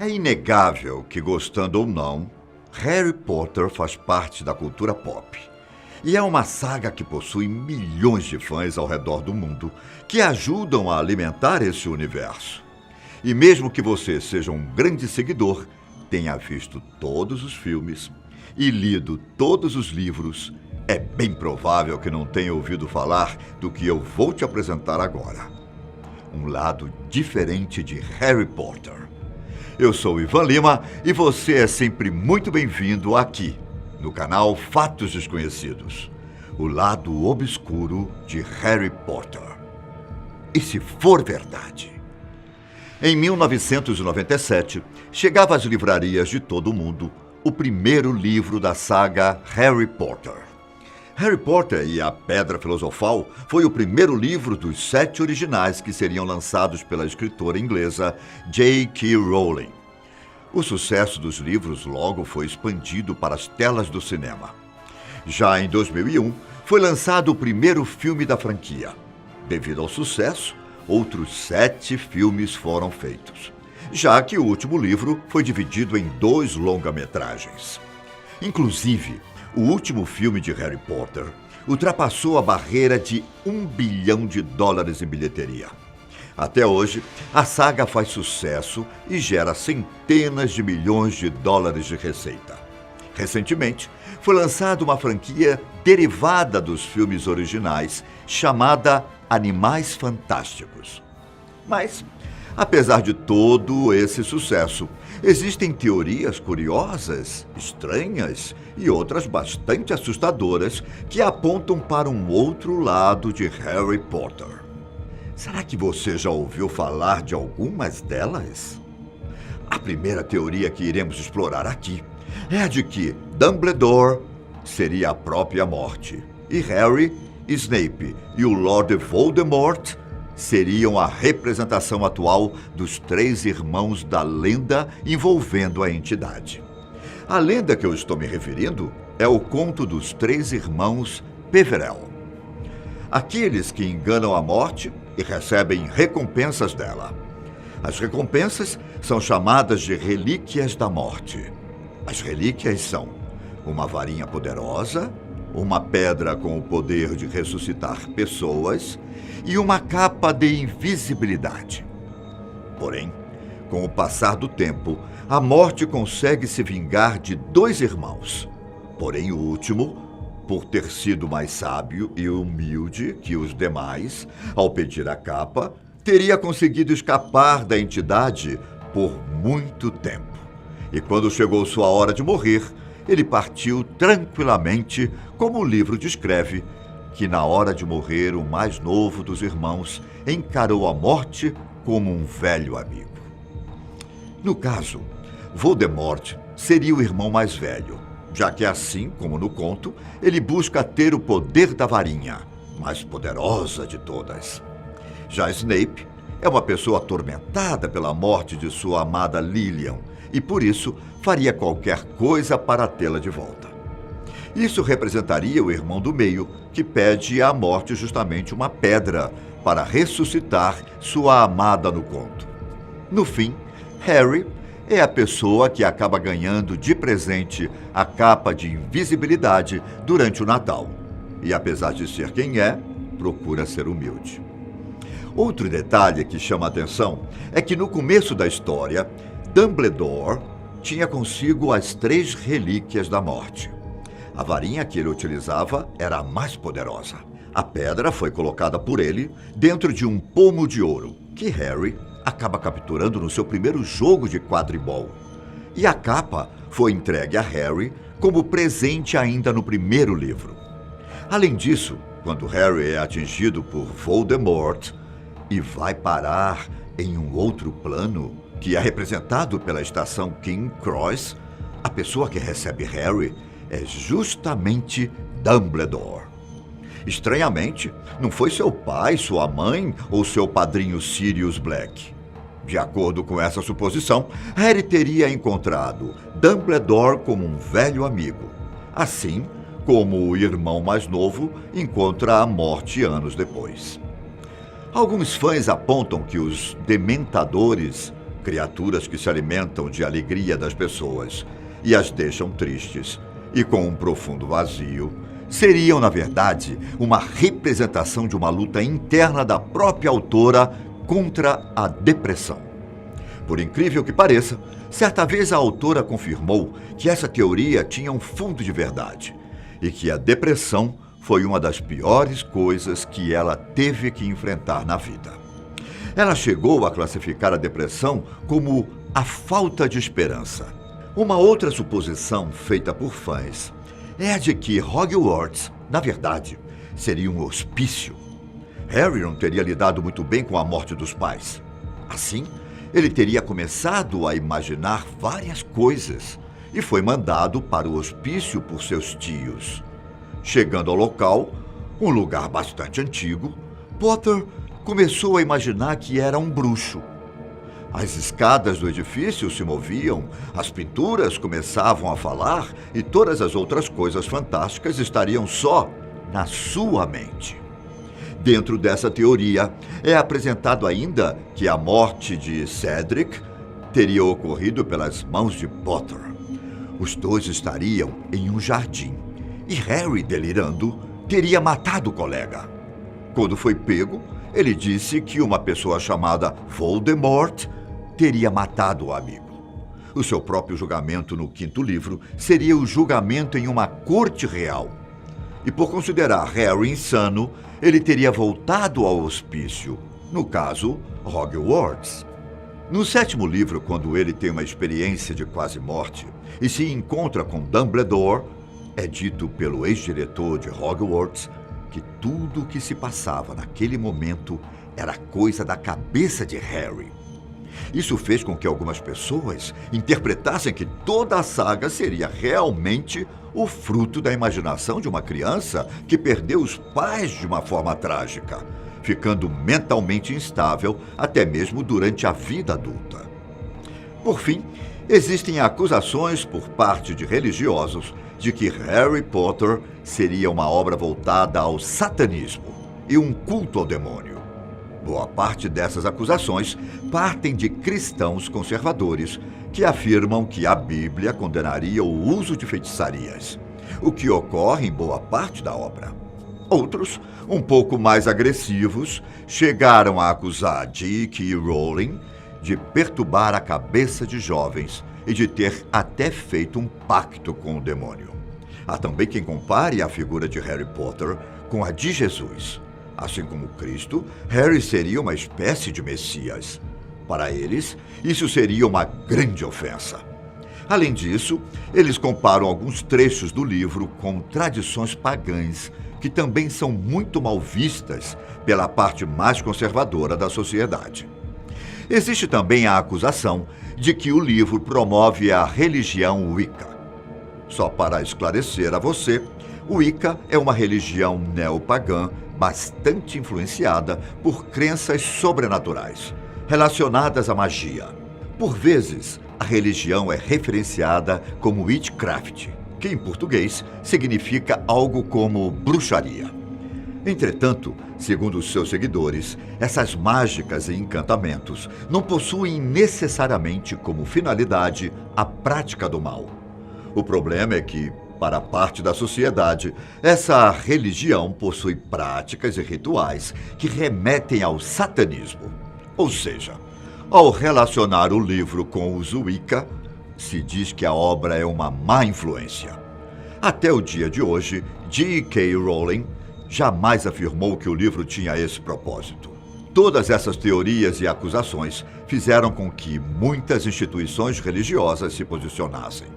É inegável que, gostando ou não, Harry Potter faz parte da cultura pop. E é uma saga que possui milhões de fãs ao redor do mundo que ajudam a alimentar esse universo. E mesmo que você seja um grande seguidor, tenha visto todos os filmes e lido todos os livros, é bem provável que não tenha ouvido falar do que eu vou te apresentar agora. Um lado diferente de Harry Potter. Eu sou Ivan Lima e você é sempre muito bem-vindo aqui, no canal Fatos Desconhecidos. O lado obscuro de Harry Potter. E se for verdade? Em 1997, chegava às livrarias de todo o mundo o primeiro livro da saga Harry Potter. Harry Potter e a Pedra Filosofal foi o primeiro livro dos 7 originais que seriam lançados pela escritora inglesa J.K. Rowling. O sucesso dos livros logo foi expandido para as telas do cinema. Já em 2001, foi lançado o primeiro filme da franquia. Devido ao sucesso, outros 7 filmes foram feitos, já que o último livro foi dividido em 2 longa-metragens. Inclusive, o último filme de Harry Potter ultrapassou a barreira de $1 bilhão em bilheteria. Até hoje, a saga faz sucesso e gera centenas de milhões de dólares de receita. Recentemente, foi lançada uma franquia derivada dos filmes originais, chamada Animais Fantásticos. Mas, apesar de todo esse sucesso, existem teorias curiosas, estranhas e outras bastante assustadoras que apontam para um outro lado de Harry Potter. Será que você já ouviu falar de algumas delas? A primeira teoria que iremos explorar aqui é a de que Dumbledore seria a própria morte e Harry, Snape e o Lord Voldemort seriam a representação atual dos 3 irmãos da lenda envolvendo a entidade. A lenda que eu estou me referindo é o conto dos 3 irmãos Peverell. Aqueles que enganam a morte e recebem recompensas dela. As recompensas são chamadas de Relíquias da Morte. As relíquias são uma varinha poderosa, uma pedra com o poder de ressuscitar pessoas e uma capa de invisibilidade. Porém, com o passar do tempo, a morte consegue se vingar de 2 irmãos. Porém, o último, por ter sido mais sábio e humilde que os demais, ao pedir a capa, teria conseguido escapar da entidade por muito tempo. E quando chegou sua hora de morrer, ele partiu tranquilamente, como o livro descreve, que na hora de morrer o mais novo dos irmãos encarou a morte como um velho amigo. No caso, Voldemort seria o irmão mais velho, já que assim como no conto, ele busca ter o poder da varinha, mais poderosa de todas. Já Snape é uma pessoa atormentada pela morte de sua amada Lilian e por isso faria qualquer coisa para tê-la de volta. Isso representaria o irmão do meio, que pede à morte justamente uma pedra para ressuscitar sua amada no conto. No fim, Harry é a pessoa que acaba ganhando de presente a capa de invisibilidade durante o Natal. E apesar de ser quem é, procura ser humilde. Outro detalhe que chama a atenção é que no começo da história, Dumbledore tinha consigo as 3 relíquias da morte. A varinha que ele utilizava era a mais poderosa. A pedra foi colocada por ele dentro de um pomo de ouro, que Harry acaba capturando no seu primeiro jogo de quadribol. E a capa foi entregue a Harry como presente ainda no primeiro livro. Além disso, quando Harry é atingido por Voldemort e vai parar em um outro plano, que é representado pela estação King Cross, a pessoa que recebe Harry é justamente Dumbledore. Estranhamente, não foi seu pai, sua mãe ou seu padrinho Sirius Black. De acordo com essa suposição, Harry teria encontrado Dumbledore como um velho amigo, assim como o irmão mais novo encontra a morte anos depois. Alguns fãs apontam que os Dementadores criaturas que se alimentam de alegria das pessoas e as deixam tristes e com um profundo vazio, seriam, na verdade, uma representação de uma luta interna da própria autora contra a depressão. Por incrível que pareça, certa vez a autora confirmou que essa teoria tinha um fundo de verdade e que a depressão foi uma das piores coisas que ela teve que enfrentar na vida. Ela chegou a classificar a depressão como a falta de esperança. Uma outra suposição feita por fãs é a de que Hogwarts, na verdade, seria um hospício. Harry não teria lidado muito bem com a morte dos pais. Assim, ele teria começado a imaginar várias coisas e foi mandado para o hospício por seus tios. Chegando ao local, um lugar bastante antigo, Potter começou a imaginar que era um bruxo. As escadas do edifício se moviam, as pinturas começavam a falar e todas as outras coisas fantásticas estariam só na sua mente. Dentro dessa teoria, é apresentado ainda que a morte de Cedric teria ocorrido pelas mãos de Potter. Os dois estariam em um jardim e Harry, delirando, teria matado o colega. Quando foi pego, ele disse que uma pessoa chamada Voldemort teria matado o amigo. O seu próprio julgamento no quinto livro seria o julgamento em uma corte real. E por considerar Harry insano, ele teria voltado ao hospício, no caso, Hogwarts. No sétimo livro, quando ele tem uma experiência de quase morte e se encontra com Dumbledore, é dito pelo ex-diretor de Hogwarts que tudo o que se passava naquele momento era coisa da cabeça de Harry. Isso fez com que algumas pessoas interpretassem que toda a saga seria realmente o fruto da imaginação de uma criança que perdeu os pais de uma forma trágica, ficando mentalmente instável até mesmo durante a vida adulta. Por fim, existem acusações por parte de religiosos de que Harry Potter seria uma obra voltada ao satanismo e um culto ao demônio. Boa parte dessas acusações partem de cristãos conservadores que afirmam que a Bíblia condenaria o uso de feitiçarias, o que ocorre em boa parte da obra. Outros, um pouco mais agressivos, chegaram a acusar J.K. Rowling de perturbar a cabeça de jovens e de ter até feito um pacto com o demônio. Há também quem compare a figura de Harry Potter com a de Jesus. Assim como Cristo, Harry seria uma espécie de Messias. Para eles, isso seria uma grande ofensa. Além disso, eles comparam alguns trechos do livro com tradições pagãs que também são muito mal vistas pela parte mais conservadora da sociedade. Existe também a acusação de que o livro promove a religião Wicca. Só para esclarecer a você, Wicca é uma religião neopagã bastante influenciada por crenças sobrenaturais, relacionadas à magia. Por vezes, a religião é referenciada como witchcraft, que em português significa algo como bruxaria. Entretanto, segundo os seus seguidores, essas mágicas e encantamentos não possuem necessariamente como finalidade a prática do mal. O problema é que, para parte da sociedade, essa religião possui práticas e rituais que remetem ao satanismo. Ou seja, ao relacionar o livro com os Wicca, se diz que a obra é uma má influência. Até o dia de hoje, J.K. Rowling jamais afirmou que o livro tinha esse propósito. Todas essas teorias e acusações fizeram com que muitas instituições religiosas se posicionassem.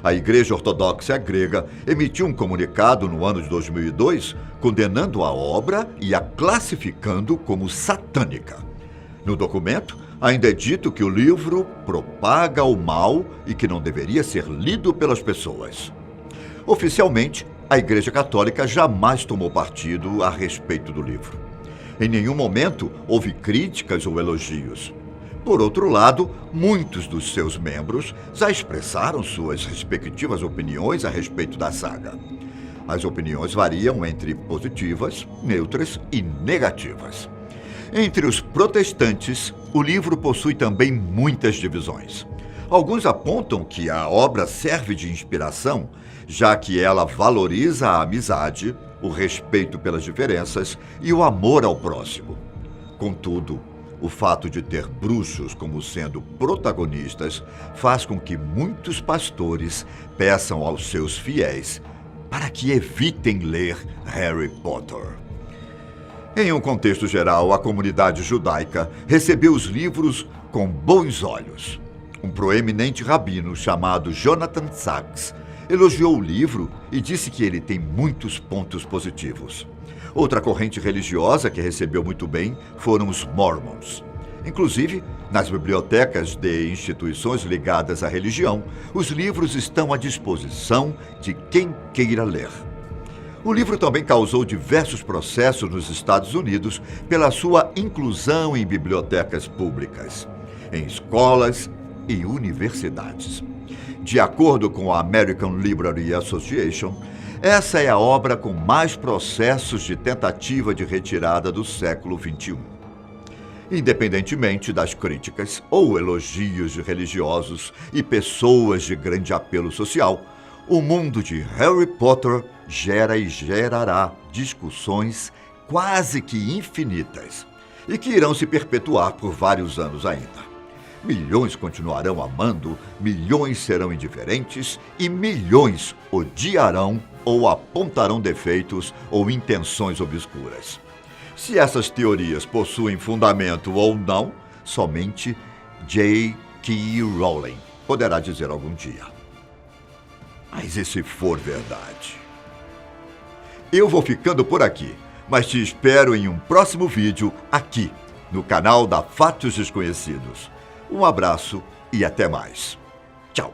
A Igreja Ortodoxa Grega emitiu um comunicado no ano de 2002 condenando a obra e a classificando como satânica. No documento, ainda é dito que o livro propaga o mal e que não deveria ser lido pelas pessoas. Oficialmente, a Igreja Católica jamais tomou partido a respeito do livro. Em nenhum momento houve críticas ou elogios. Por outro lado, muitos dos seus membros já expressaram suas respectivas opiniões a respeito da saga. As opiniões variam entre positivas, neutras e negativas. Entre os protestantes, o livro possui também muitas divisões. Alguns apontam que a obra serve de inspiração, já que ela valoriza a amizade, o respeito pelas diferenças e o amor ao próximo. Contudo, o fato de ter bruxos como sendo protagonistas faz com que muitos pastores peçam aos seus fiéis para que evitem ler Harry Potter. Em um contexto geral, a comunidade judaica recebeu os livros com bons olhos. Um proeminente rabino chamado Jonathan Sacks elogiou o livro e disse que ele tem muitos pontos positivos. Outra corrente religiosa que recebeu muito bem foram os Mormons. Inclusive, nas bibliotecas de instituições ligadas à religião, os livros estão à disposição de quem queira ler. O livro também causou diversos processos nos Estados Unidos pela sua inclusão em bibliotecas públicas, em escolas e universidades. De acordo com a American Library Association, essa é a obra com mais processos de tentativa de retirada do século XXI. Independentemente das críticas ou elogios de religiosos e pessoas de grande apelo social, o mundo de Harry Potter gera e gerará discussões quase que infinitas e que irão se perpetuar por vários anos ainda. Milhões continuarão amando, milhões serão indiferentes e milhões odiarão ou apontarão defeitos ou intenções obscuras. Se essas teorias possuem fundamento ou não, somente J.K. Rowling poderá dizer algum dia. Mas e se for verdade? Eu vou ficando por aqui, mas te espero em um próximo vídeo aqui, no canal da Fatos Desconhecidos. Um abraço e até mais. Tchau!